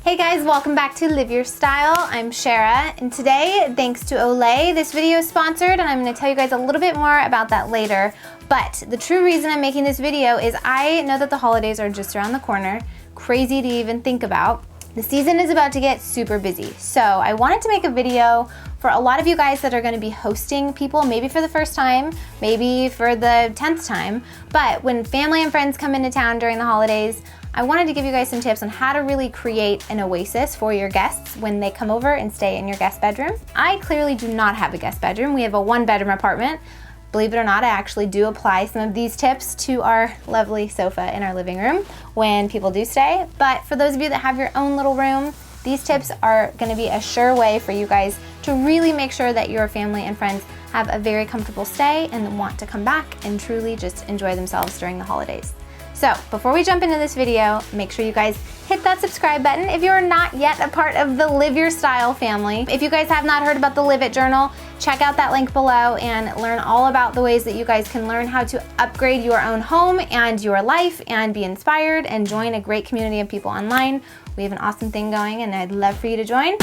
Hey guys, welcome back to Live Your Style. I'm Sharrah, and today, thanks to Olay, this video is sponsored, and I'm going to tell you guys a little bit more about that later. But the true reason I'm making this video is I know that the holidays are just around the corner, crazy to even think about. The season is about to get super busy, so I wanted to make a video for a lot of you guys that are going to be hosting people, maybe for the first time, maybe for the 10th time, but when family and friends come into town during the holidays, I wanted to give you guys some tips on how to really create an oasis for your guests when they come over and stay in your guest bedroom. I clearly do not have a guest bedroom. We have a one-bedroom apartment. Believe it or not, I actually do apply some of these tips to our lovely sofa in our living room when people do stay. But for those of you that have your own little room, these tips are gonna be a sure way for you guys to really make sure that your family and friends have a very comfortable stay and want to come back and truly just enjoy themselves during the holidays. So before we jump into this video, make sure you guys hit that subscribe button if you're not yet a part of the Live Your Style family. If you guys have not heard about the Live It Journal, check out that link below and learn all about the ways that you guys can learn how to upgrade your own home and your life and be inspired and join a great community of people online. We have an awesome thing going and I'd love for you to join.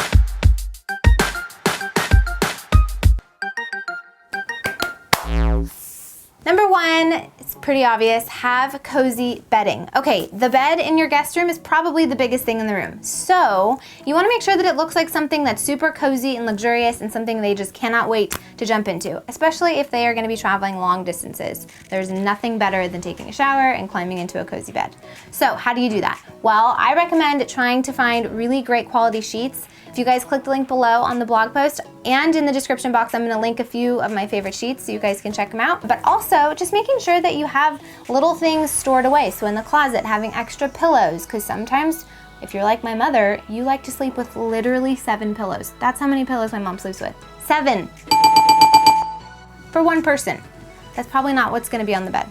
Number one, it's pretty obvious, have cozy bedding. Okay, the bed in your guest room is probably the biggest thing in the room. So you wanna make sure that it looks like something that's super cozy and luxurious and something they just cannot wait to jump into, especially if they are gonna be traveling long distances. There's nothing better than taking a shower and climbing into a cozy bed. So how do you do that? Well, I recommend trying to find really great quality sheets. If you guys click the link below on the blog post and in the description box, I'm gonna link a few of my favorite sheets so you guys can check them out. But also just making sure that you have little things stored away. So in the closet, having extra pillows, because sometimes if you're like my mother, you like to sleep with literally 7 pillows. That's how many pillows my mom sleeps with. 7 for one person. That's probably not what's gonna be on the bed.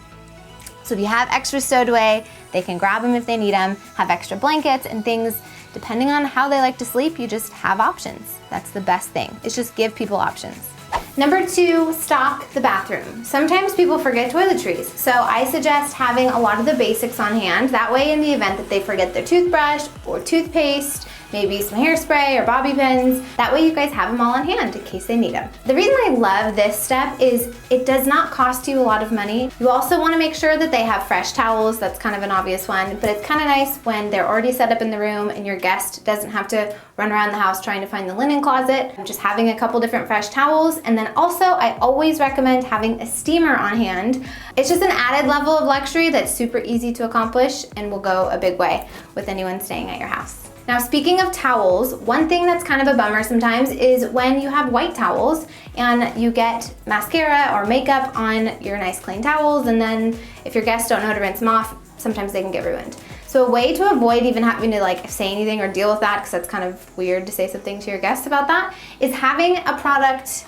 So if you have extra stowed away, they can grab them if they need them, have extra blankets and things. Depending on how they like to sleep, you just have options. That's the best thing, is just give people options. Number 2, stock the bathroom. Sometimes people forget toiletries, so I suggest having a lot of the basics on hand. That way, in the event that they forget their toothbrush or toothpaste, maybe some hairspray or bobby pins, that way you guys have them all on hand in case they need them. The reason I love this step is it does not cost you a lot of money. You also want to make sure that they have fresh towels. That's kind of an obvious one, but it's kind of nice when they're already set up in the room and your guest doesn't have to run around the house trying to find the linen closet. Just having a couple different fresh towels, and then also I always recommend having a steamer on hand. It's just an added level of luxury that's super easy to accomplish and will go a big way with anyone staying at your house. Now, speaking of towels, one thing that's kind of a bummer sometimes is when you have white towels and you get mascara or makeup on your nice clean towels, and then if your guests don't know how to rinse them off, sometimes they can get ruined. So a way to avoid even having to like say anything or deal with that, because that's kind of weird to say something to your guests about that, is having a product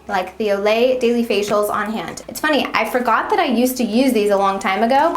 like the Olay Daily Facials on hand. It's funny, I forgot that I used to use these a long time ago,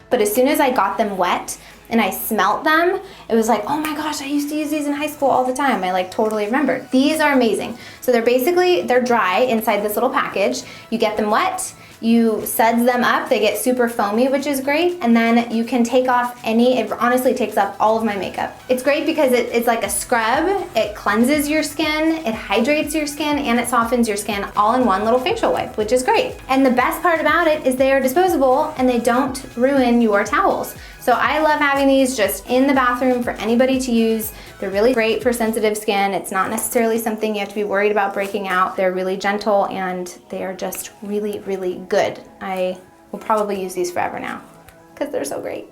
but as soon as I got them wet, and I smelt them, it was like, oh my gosh, I used to use these in high school all the time. I like totally remembered. These are amazing. So they're dry inside this little package. You get them wet, you suds them up, they get super foamy, which is great, and then you can take off it honestly takes off all of my makeup. It's great because it's like a scrub, it cleanses your skin, it hydrates your skin, and it softens your skin all in one little facial wipe, which is great. And the best part about it is they are disposable and they don't ruin your towels. So I love having these just in the bathroom for anybody to use. They're really great for sensitive skin. It's not necessarily something you have to be worried about breaking out. They're really gentle and they are just really, really good. I will probably use these forever now because they're so great.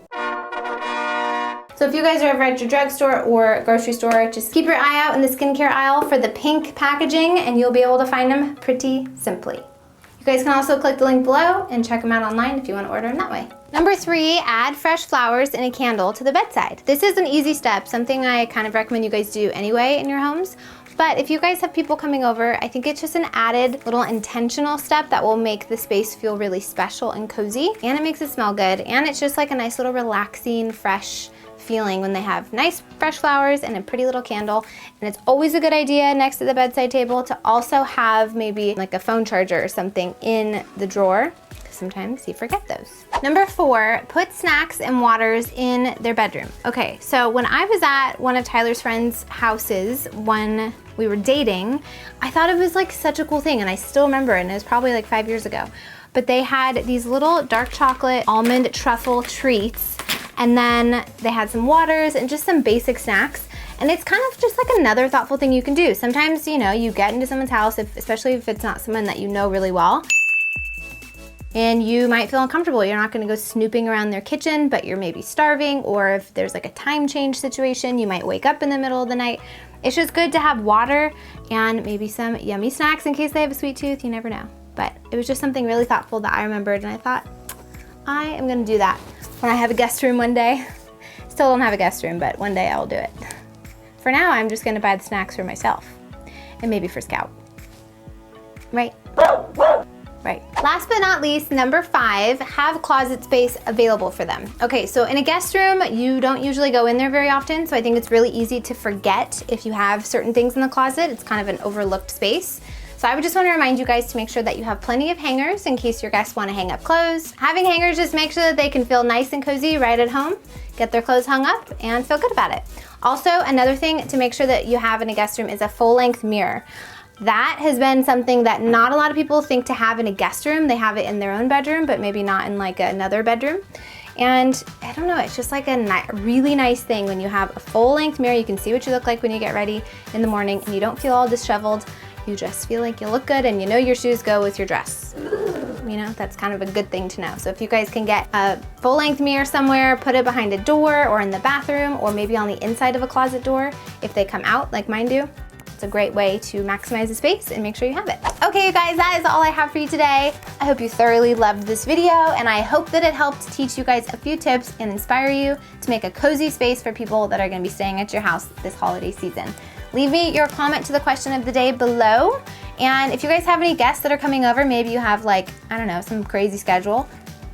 So if you guys are ever at your drugstore or grocery store, just keep your eye out in the skincare aisle for the pink packaging and you'll be able to find them pretty simply. You guys can also click the link below and check them out online if you want to order them that way. Number 3, add fresh flowers and a candle to the bedside. This is an easy step, something I kind of recommend you guys do anyway in your homes. But if you guys have people coming over, I think it's just an added little intentional step that will make the space feel really special and cozy. And it makes it smell good. And it's just like a nice little relaxing, fresh feeling when they have nice fresh flowers and a pretty little candle. And it's always a good idea next to the bedside table to also have maybe like a phone charger or something in the drawer. sometimes you forget those. Number 4, put snacks and waters in their bedroom. Okay, so when I was at one of Tyler's friends' houses when we were dating, I thought it was like such a cool thing, and I still remember it, and it was probably like 5 years ago. But they had these little dark chocolate almond truffle treats, and then they had some waters and just some basic snacks. And it's kind of just like another thoughtful thing you can do. Sometimes, you know, you get into someone's house, especially if it's not someone that you know really well, and you might feel uncomfortable. You're not gonna go snooping around their kitchen, but you're maybe starving, or if there's like a time change situation, you might wake up in the middle of the night. It's just good to have water and maybe some yummy snacks in case they have a sweet tooth, you never know. But it was just something really thoughtful that I remembered, and I thought, I am gonna do that when I have a guest room one day. Still don't have a guest room, but one day I will do it. For now, I'm just gonna buy the snacks for myself, and maybe for Scout. Right? Right. Last but not least, number 5, have closet space available for them. Okay, so in a guest room, you don't usually go in there very often, so I think it's really easy to forget if you have certain things in the closet. It's kind of an overlooked space. So I would just want to remind you guys to make sure that you have plenty of hangers in case your guests want to hang up clothes. Having hangers just makes sure that they can feel nice and cozy right at home, get their clothes hung up, and feel good about it. Also, another thing to make sure that you have in a guest room is a full-length mirror. That has been something that not a lot of people think to have in a guest room. They have it in their own bedroom, but maybe not in like another bedroom. And I don't know, it's just like a really nice thing when you have a full-length mirror. You can see what you look like when you get ready in the morning, and you don't feel all disheveled. You just feel like you look good, and you know your shoes go with your dress. You know, that's kind of a good thing to know. So if you guys can get a full-length mirror somewhere, put it behind a door or in the bathroom, or maybe on the inside of a closet door if they come out like mine do. It's a great way to maximize the space and make sure you have it. Okay, you guys, that is all I have for you today. I hope you thoroughly loved this video, and I hope that it helped teach you guys a few tips and inspire you to make a cozy space for people that are gonna be staying at your house this holiday season. Leave me your comment to the question of the day below. And if you guys have any guests that are coming over, maybe you have like, I don't know, some crazy schedule,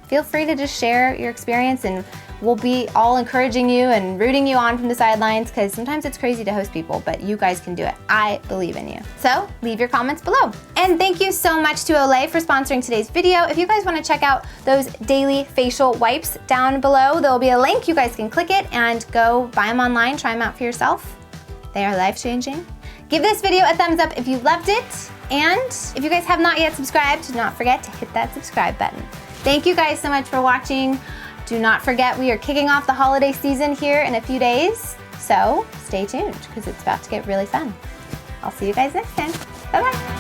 feel free to just share your experience, and we'll be all encouraging you and rooting you on from the sidelines, because sometimes it's crazy to host people, but you guys can do it. I believe in you. So leave your comments below. And thank you so much to Olay for sponsoring today's video. If you guys want to check out those daily facial wipes down below, there will be a link. You guys can click it and go buy them online, try them out for yourself. They are life-changing. Give this video a thumbs up if you loved it. And if you guys have not yet subscribed, do not forget to hit that subscribe button. Thank you guys so much for watching. Do not forget, we are kicking off the holiday season here in a few days. So stay tuned, because it's about to get really fun. I'll see you guys next time. Bye-bye.